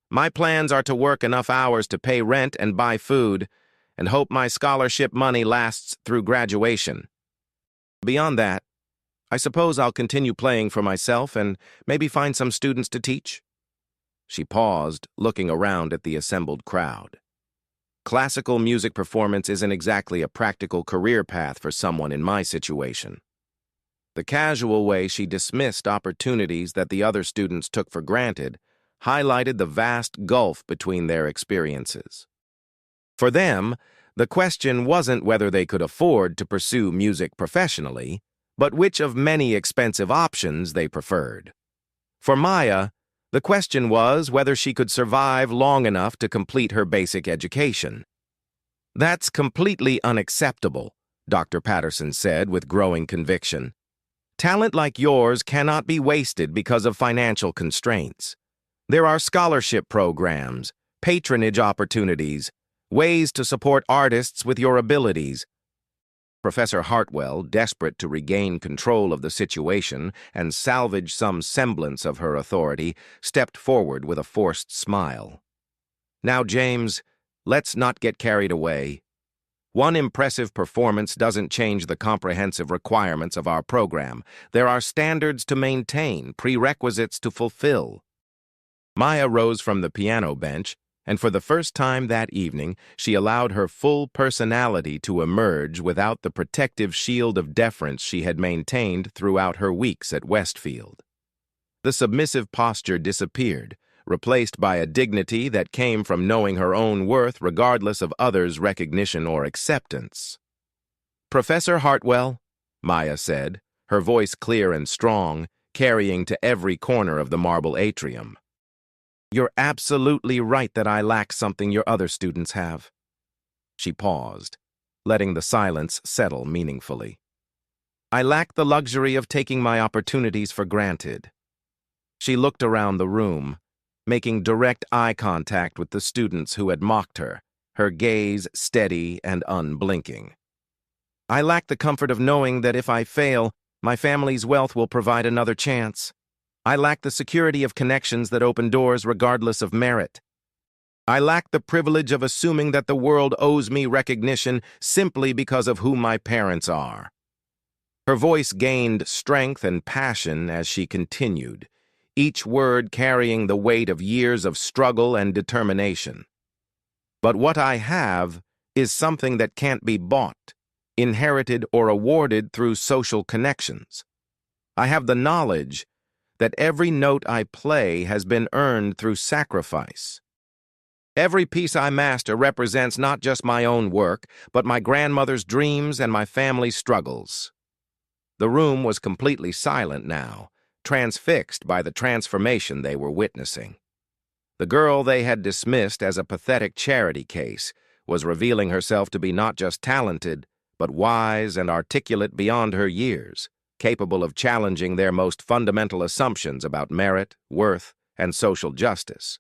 My plans are to work enough hours to pay rent and buy food, and hope my scholarship money lasts through graduation. Beyond that, I suppose I'll continue playing for myself and maybe find some students to teach. She paused, looking around at the assembled crowd. Classical music performance isn't exactly a practical career path for someone in my situation. The casual way she dismissed opportunities that the other students took for granted highlighted the vast gulf between their experiences. For them, the question wasn't whether they could afford to pursue music professionally, but which of many expensive options they preferred. For Maya, the question was whether she could survive long enough to complete her basic education. That's completely unacceptable, Dr. Patterson said with growing conviction. Talent like yours cannot be wasted because of financial constraints. There are scholarship programs, patronage opportunities, ways to support artists with your abilities. Professor Hartwell, desperate to regain control of the situation and salvage some semblance of her authority, stepped forward with a forced smile. Now, James, let's not get carried away. One impressive performance doesn't change the comprehensive requirements of our program. There are standards to maintain, prerequisites to fulfill. Maya rose from the piano bench, and for the first time that evening, she allowed her full personality to emerge without the protective shield of deference she had maintained throughout her weeks at Westfield. The submissive posture disappeared, replaced by a dignity that came from knowing her own worth regardless of others' recognition or acceptance. "Professor Hartwell," Maya said, her voice clear and strong, carrying to every corner of the marble atrium. "You're absolutely right that I lack something your other students have." She paused, letting the silence settle meaningfully. "I lack the luxury of taking my opportunities for granted." She looked around the room, making direct eye contact with the students who had mocked her, her gaze steady and unblinking. "I lack the comfort of knowing that if I fail, my family's wealth will provide another chance. I lack the security of connections that open doors regardless of merit. I lack the privilege of assuming that the world owes me recognition simply because of who my parents are." Her voice gained strength and passion as she continued, each word carrying the weight of years of struggle and determination. "But what I have is something that can't be bought, inherited, or awarded through social connections. I have the knowledge that every note I play has been earned through sacrifice. Every piece I master represents not just my own work, but my grandmother's dreams and my family's struggles." The room was completely silent now, transfixed by the transformation they were witnessing. The girl they had dismissed as a pathetic charity case was revealing herself to be not just talented, but wise and articulate beyond her years, capable of challenging their most fundamental assumptions about merit, worth, and social justice.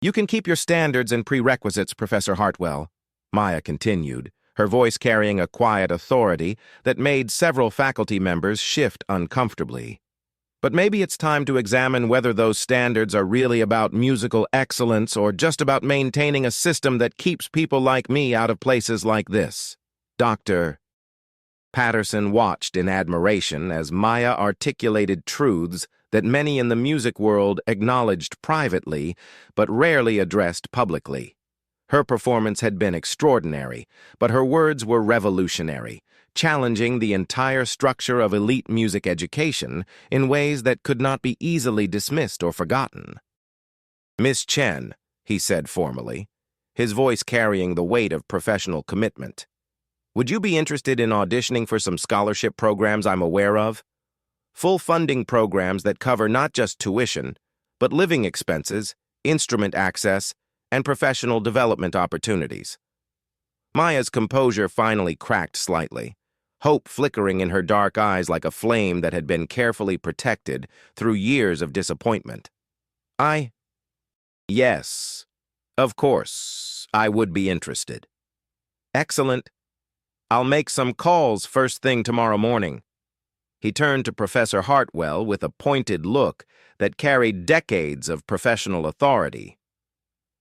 "You can keep your standards and prerequisites, Professor Hartwell," Maya continued, her voice carrying a quiet authority that made several faculty members shift uncomfortably. "But maybe it's time to examine whether those standards are really about musical excellence or just about maintaining a system that keeps people like me out of places like this." Dr. Patterson watched in admiration as Maya articulated truths that many in the music world acknowledged privately, but rarely addressed publicly. Her performance had been extraordinary, but her words were revolutionary, challenging the entire structure of elite music education in ways that could not be easily dismissed or forgotten. "Miss Chen," he said formally, his voice carrying the weight of professional commitment, "would you be interested in auditioning for some scholarship programs I'm aware of? Full funding programs that cover not just tuition, but living expenses, instrument access, and professional development opportunities." Maya's composure finally cracked slightly, hope flickering in her dark eyes like a flame that had been carefully protected through years of disappointment. Yes, of course, I would be interested." "Excellent. I'll make some calls first thing tomorrow morning." He turned to Professor Hartwell with a pointed look that carried decades of professional authority.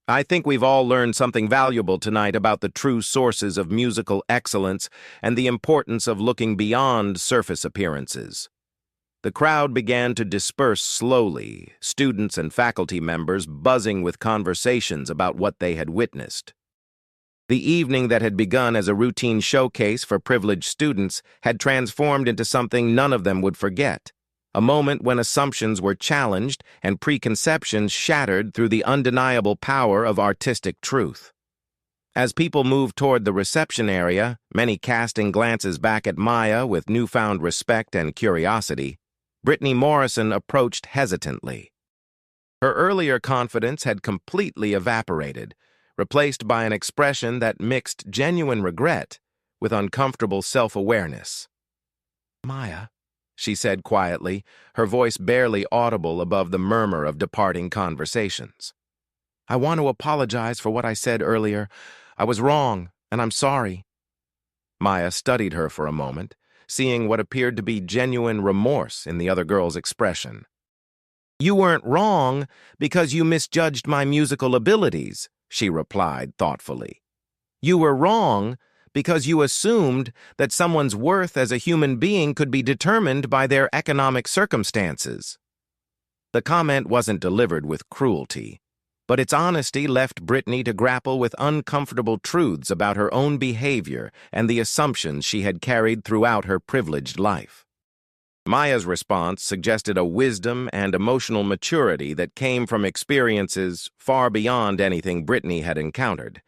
"I think we've all learned something valuable tonight about the true sources of musical excellence and the importance of looking beyond surface appearances." The crowd began to disperse slowly, students and faculty members buzzing with conversations about what they had witnessed. The evening that had begun as a routine showcase for privileged students had transformed into something none of them would forget, a moment when assumptions were challenged and preconceptions shattered through the undeniable power of artistic truth. As people moved toward the reception area, many casting glances back at Maya with newfound respect and curiosity, Brittany Morrison approached hesitantly. Her earlier confidence had completely evaporated, replaced by an expression that mixed genuine regret with uncomfortable self-awareness. "Maya," she said quietly, her voice barely audible above the murmur of departing conversations, "I want to apologize for what I said earlier. I was wrong, and I'm sorry." Maya studied her for a moment, seeing what appeared to be genuine remorse in the other girl's expression. "You weren't wrong because you misjudged my musical abilities," she replied thoughtfully. "You were wrong because you assumed that someone's worth as a human being could be determined by their economic circumstances." The comment wasn't delivered with cruelty, but its honesty left Brittany to grapple with uncomfortable truths about her own behavior and the assumptions she had carried throughout her privileged life. Maya's response suggested a wisdom and emotional maturity that came from experiences far beyond anything Brittany had encountered.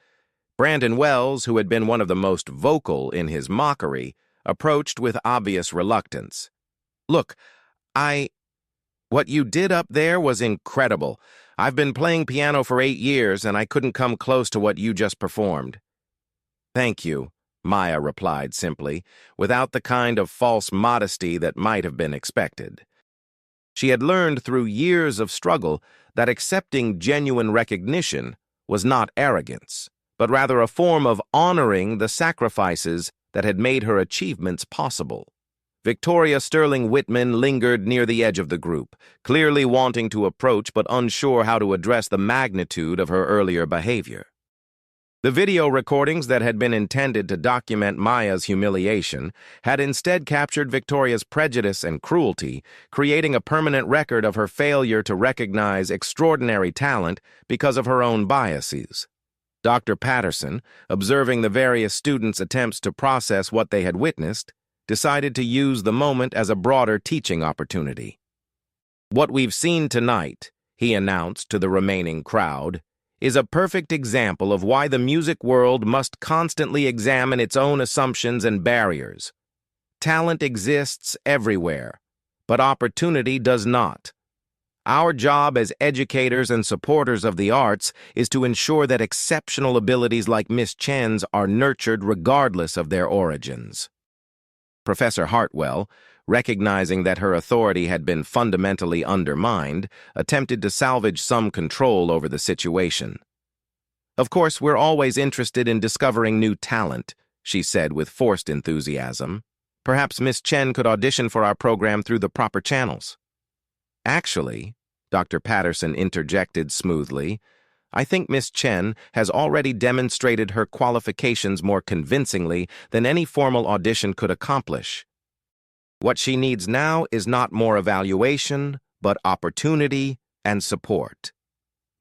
Brandon Wells, who had been one of the most vocal in his mockery, approached with obvious reluctance. "Look, what you did up there was incredible. I've been playing piano for 8 years, and I couldn't come close to what you just performed." "Thank you," Maya replied simply, without the kind of false modesty that might have been expected. She had learned through years of struggle that accepting genuine recognition was not arrogance, but rather a form of honoring the sacrifices that had made her achievements possible. Victoria Sterling Whitman lingered near the edge of the group, clearly wanting to approach but unsure how to address the magnitude of her earlier behavior. The video recordings that had been intended to document Maya's humiliation had instead captured Victoria's prejudice and cruelty, creating a permanent record of her failure to recognize extraordinary talent because of her own biases. Dr. Patterson, observing the various students' attempts to process what they had witnessed, decided to use the moment as a broader teaching opportunity. "What we've seen tonight," he announced to the remaining crowd, "is a perfect example of why the music world must constantly examine its own assumptions and barriers. Talent exists everywhere, but opportunity does not. Our job as educators and supporters of the arts is to ensure that exceptional abilities like Miss Chen's are nurtured regardless of their origins." Professor Hartwell, recognizing that her authority had been fundamentally undermined, attempted to salvage some control over the situation. "Of course, we're always interested in discovering new talent," she said with forced enthusiasm. "Perhaps Miss Chen could audition for our program through the proper channels." "Actually," Dr. Patterson interjected smoothly, "I think Miss Chen has already demonstrated her qualifications more convincingly than any formal audition could accomplish. What she needs now is not more evaluation, but opportunity and support.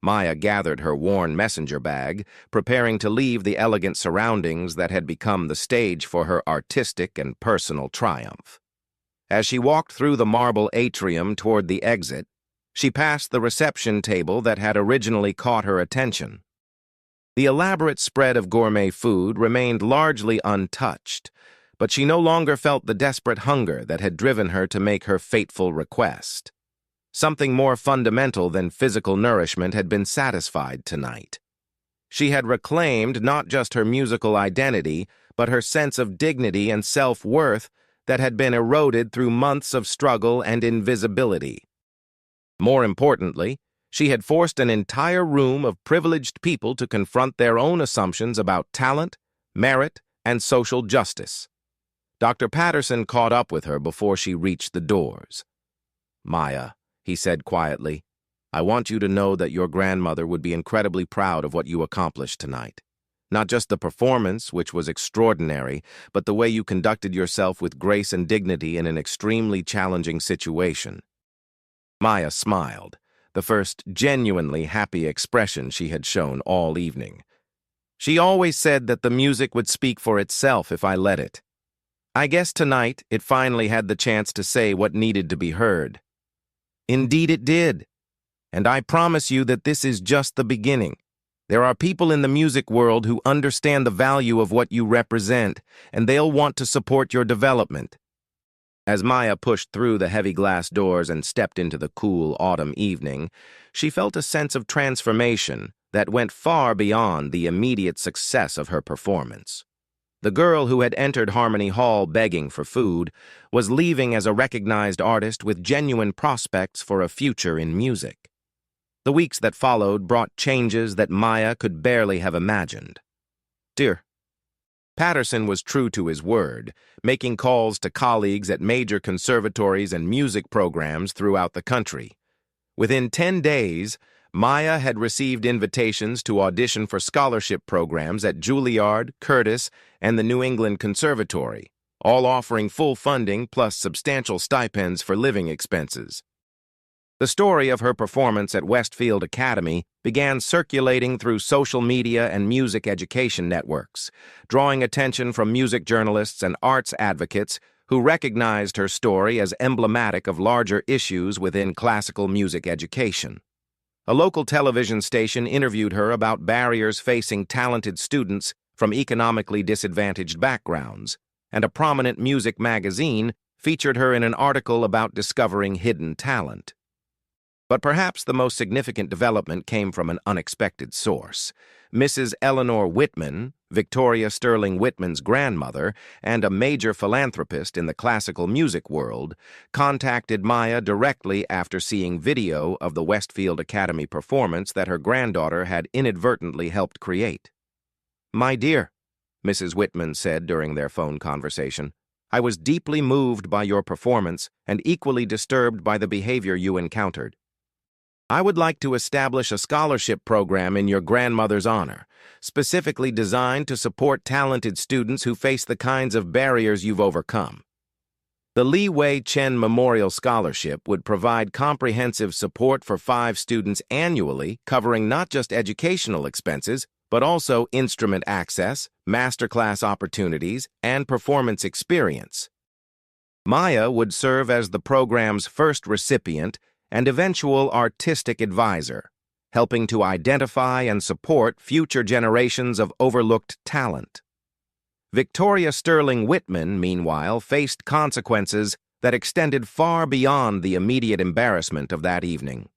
Maya gathered her worn messenger bag, preparing to leave the elegant surroundings that had become the stage for her artistic and personal triumph. As she walked through the marble atrium toward the exit, she passed the reception table that had originally caught her attention. The elaborate spread of gourmet food remained largely untouched, but she no longer felt the desperate hunger that had driven her to make her fateful request. Something more fundamental than physical nourishment had been satisfied tonight. She had reclaimed not just her musical identity, but her sense of dignity and self-worth that had been eroded through months of struggle and invisibility. More importantly, she had forced an entire room of privileged people to confront their own assumptions about talent, merit, and social justice. Dr. Patterson caught up with her before she reached the doors. "Maya," he said quietly, "I want you to know that your grandmother would be incredibly proud of what you accomplished tonight. Not just the performance, which was extraordinary, but the way you conducted yourself with grace and dignity in an extremely challenging situation." Maya smiled, the first genuinely happy expression she had shown all evening. She always said that the music would speak for itself if I let it. I guess tonight it finally had the chance to say what needed to be heard. Indeed it did. And I promise you that this is just the beginning. There are people in the music world who understand the value of what you represent, and they'll want to support your development. As Maya pushed through the heavy glass doors and stepped into the cool autumn evening, she felt a sense of transformation that went far beyond the immediate success of her performance. The girl who had entered Harmony Hall begging for food was leaving as a recognized artist with genuine prospects for a future in music. The weeks that followed brought changes that Maya could barely have imagined. Dear Patterson was true to his word, making calls to colleagues at major conservatories and music programs throughout the country. Within 10 days, Maya had received invitations to audition for scholarship programs at Juilliard, Curtis, and the New England Conservatory, all offering full funding plus substantial stipends for living expenses. The story of her performance at Westfield Academy began circulating through social media and music education networks, drawing attention from music journalists and arts advocates who recognized her story as emblematic of larger issues within classical music education. A local television station interviewed her about barriers facing talented students from economically disadvantaged backgrounds, and a prominent music magazine featured her in an article about discovering hidden talent. But perhaps the most significant development came from an unexpected source. Mrs. Eleanor Whitman, Victoria Sterling Whitman's grandmother and a major philanthropist in the classical music world, contacted Maya directly after seeing video of the Westfield Academy performance that her granddaughter had inadvertently helped create. "My dear," Mrs. Whitman said during their phone conversation, "I was deeply moved by your performance and equally disturbed by the behavior you encountered. I would like to establish a scholarship program in your grandmother's honor, specifically designed to support talented students who face the kinds of barriers you've overcome. The Li Wei Chen Memorial Scholarship would provide comprehensive support for 5 students annually, covering not just educational expenses, but also instrument access, masterclass opportunities, and performance experience. Maya would serve as the program's first recipient and eventual artistic advisor, helping to identify and support future generations of overlooked talent. Victoria Sterling Whitman, meanwhile, faced consequences that extended far beyond the immediate embarrassment of that evening.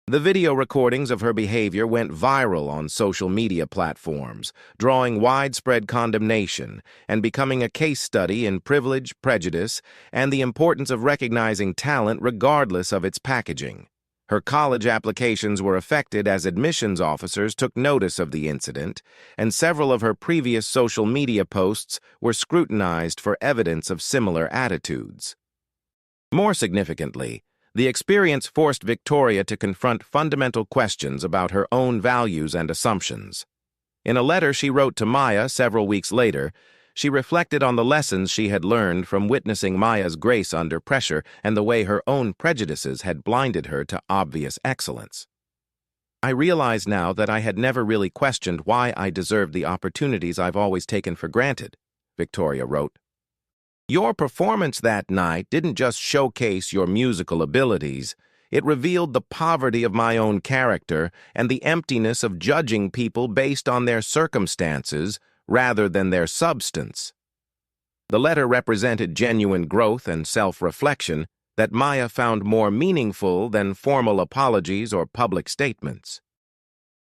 The video recordings of her behavior went viral on social media platforms, drawing widespread condemnation and becoming a case study in privilege, prejudice, and the importance of recognizing talent regardless of its packaging. Her college applications were affected as admissions officers took notice of the incident, and several of her previous social media posts were scrutinized for evidence of similar attitudes. More significantly, the experience forced Victoria to confront fundamental questions about her own values and assumptions. In a letter she wrote to Maya several weeks later, She reflected on the lessons she had learned from witnessing Maya's grace under pressure and the way her own prejudices had blinded her to obvious excellence. I realize now that I had never really questioned why I deserved the opportunities I've always taken for granted, Victoria wrote. Your performance that night didn't just showcase your musical abilities, it revealed the poverty of my own character and the emptiness of judging people based on their circumstances rather than their substance. The letter represented genuine growth and self-reflection that Maya found more meaningful than formal apologies or public statements.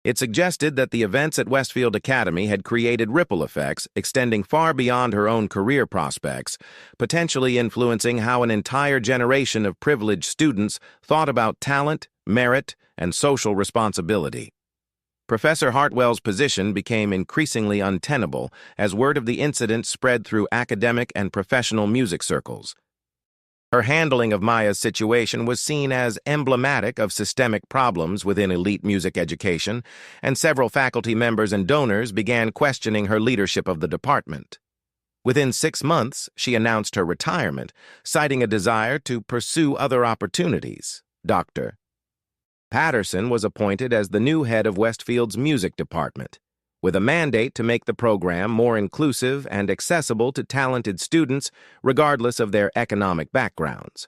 It suggested that the events at Westfield Academy had created ripple effects extending far beyond her own career prospects, potentially influencing how an entire generation of privileged students thought about talent, merit, and social responsibility. Professor Hartwell's position became increasingly untenable as word of the incident spread through academic and professional music circles. Her handling of Maya's situation was seen as emblematic of systemic problems within elite music education, and several faculty members and donors began questioning her leadership of the department. Within 6 months, she announced her retirement, citing a desire to pursue other opportunities. Dr. Patterson was appointed as the new head of Westfield's music department, with a mandate to make the program more inclusive and accessible to talented students regardless of their economic backgrounds.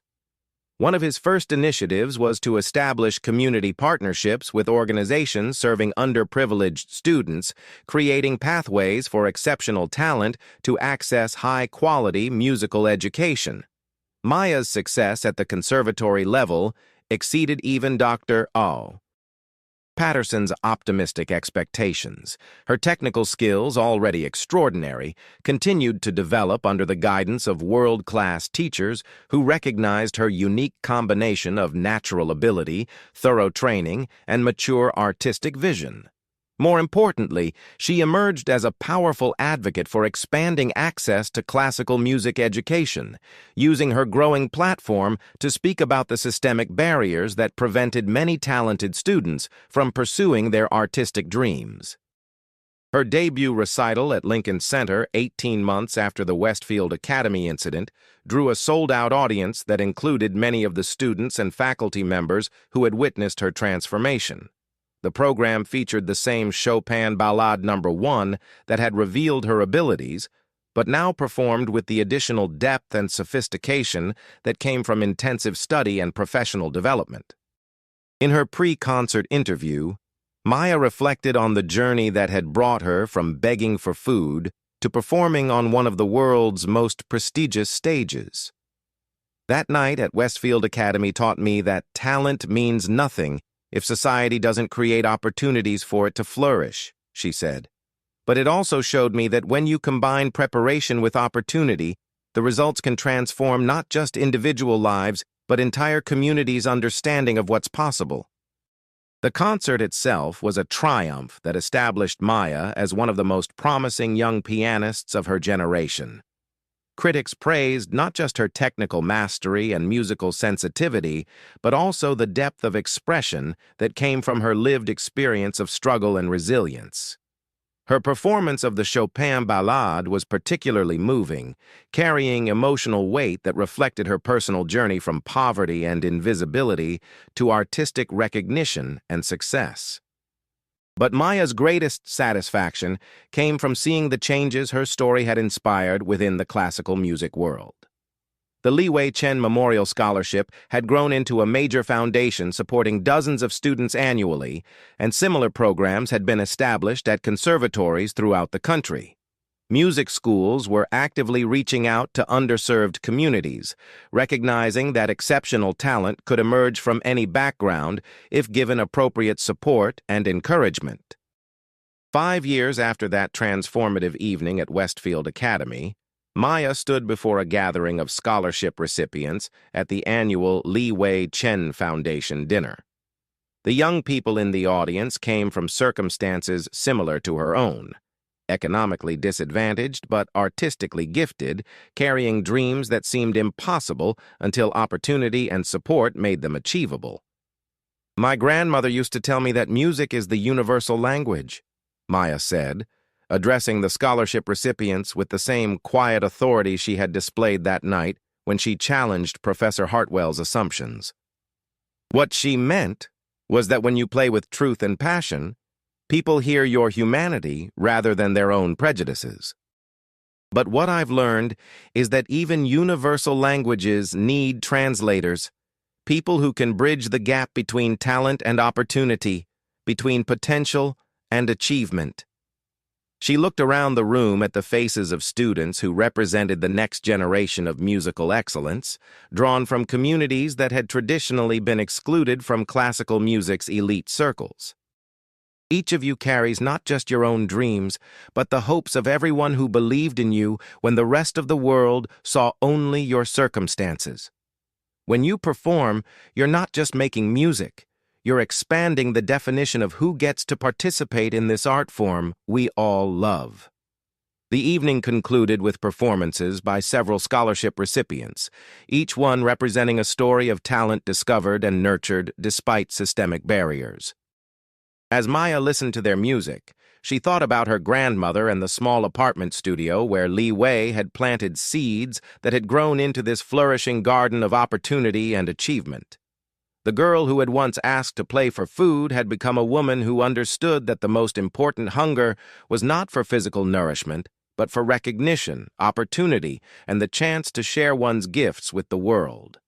One of his first initiatives was to establish community partnerships with organizations serving underprivileged students, creating pathways for exceptional talent to access high-quality musical education. Maya's success at the conservatory level exceeded even Dr. Patterson's optimistic expectations. Her technical skills, already extraordinary, continued to develop under the guidance of world-class teachers who recognized her unique combination of natural ability, thorough training, and mature artistic vision. More importantly, she emerged as a powerful advocate for expanding access to classical music education, using her growing platform to speak about the systemic barriers that prevented many talented students from pursuing their artistic dreams. Her debut recital at Lincoln Center 18 months after the Westfield Academy incident drew a sold-out audience that included many of the students and faculty members who had witnessed her transformation. The program featured the same Chopin Ballade No. 1 that had revealed her abilities, but now performed with the additional depth and sophistication that came from intensive study and professional development. In her pre-concert interview, Maya reflected on the journey that had brought her from begging for food to performing on one of the world's most prestigious stages. That night at Westfield Academy taught me that talent means nothing if society doesn't create opportunities for it to flourish, she said. But it also showed me that when you combine preparation with opportunity, the results can transform not just individual lives, but entire communities' understanding of what's possible. The concert itself was a triumph that established Maya as one of the most promising young pianists of her generation. Critics praised not just her technical mastery and musical sensitivity, but also the depth of expression that came from her lived experience of struggle and resilience. Her performance of the Chopin Ballade was particularly moving, carrying emotional weight that reflected her personal journey from poverty and invisibility to artistic recognition and success. But Maya's greatest satisfaction came from seeing the changes her story had inspired within the classical music world. The Li Wei Chen Memorial Scholarship had grown into a major foundation supporting dozens of students annually, and similar programs had been established at conservatories throughout the country. Music schools were actively reaching out to underserved communities, recognizing that exceptional talent could emerge from any background if given appropriate support and encouragement. 5 years after that transformative evening at Westfield Academy, Maya stood before a gathering of scholarship recipients at the annual Li Wei Chen Foundation dinner. The young people in the audience came from circumstances similar to her own. Economically disadvantaged but artistically gifted, carrying dreams that seemed impossible until opportunity and support made them achievable. My grandmother used to tell me that music is the universal language, Maya said, addressing the scholarship recipients with the same quiet authority she had displayed that night when she challenged Professor Hartwell's assumptions. What she meant was that when you play with truth and passion, people hear your humanity rather than their own prejudices. But what I've learned is that even universal languages need translators, people who can bridge the gap between talent and opportunity, between potential and achievement. She looked around the room at the faces of students who represented the next generation of musical excellence, drawn from communities that had traditionally been excluded from classical music's elite circles. Each of you carries not just your own dreams, but the hopes of everyone who believed in you when the rest of the world saw only your circumstances. When you perform, you're not just making music. You're expanding the definition of who gets to participate in this art form we all love. The evening concluded with performances by several scholarship recipients, each one representing a story of talent discovered and nurtured despite systemic barriers. As Maya listened to their music, she thought about her grandmother and the small apartment studio where Li Wei had planted seeds that had grown into this flourishing garden of opportunity and achievement. The girl who had once asked to play for food had become a woman who understood that the most important hunger was not for physical nourishment, but for recognition, opportunity, and the chance to share one's gifts with the world.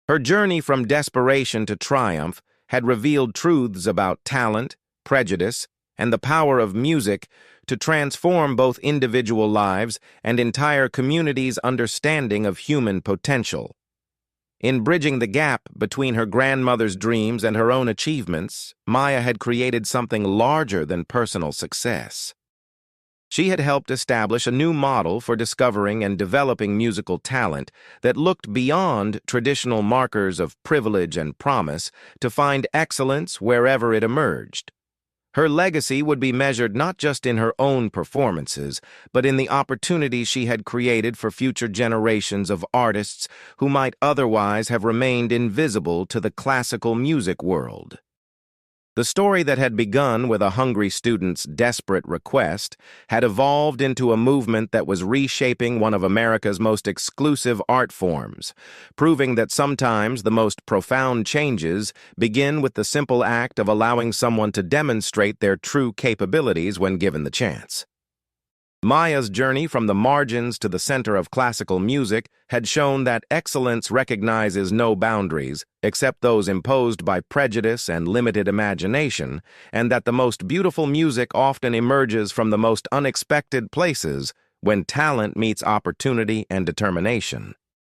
Her journey from desperation to triumph had revealed truths about talent, prejudice, and the power of music to transform both individual lives and entire communities' understanding of human potential. In bridging the gap between her grandmother's dreams and her own achievements, Maya had created something larger than personal success. She had helped establish a new model for discovering and developing musical talent that looked beyond traditional markers of privilege and promise to find excellence wherever it emerged. Her legacy would be measured not just in her own performances, but in the opportunities she had created for future generations of artists who might otherwise have remained invisible to the classical music world. The story that had begun with a hungry student's desperate request had evolved into a movement that was reshaping one of America's most exclusive art forms, proving that sometimes the most profound changes begin with the simple act of allowing someone to demonstrate their true capabilities when given the chance. Maya's journey from the margins to the center of classical music had shown that excellence recognizes no boundaries except those imposed by prejudice and limited imagination, and that the most beautiful music often emerges from the most unexpected places when talent meets opportunity and determination.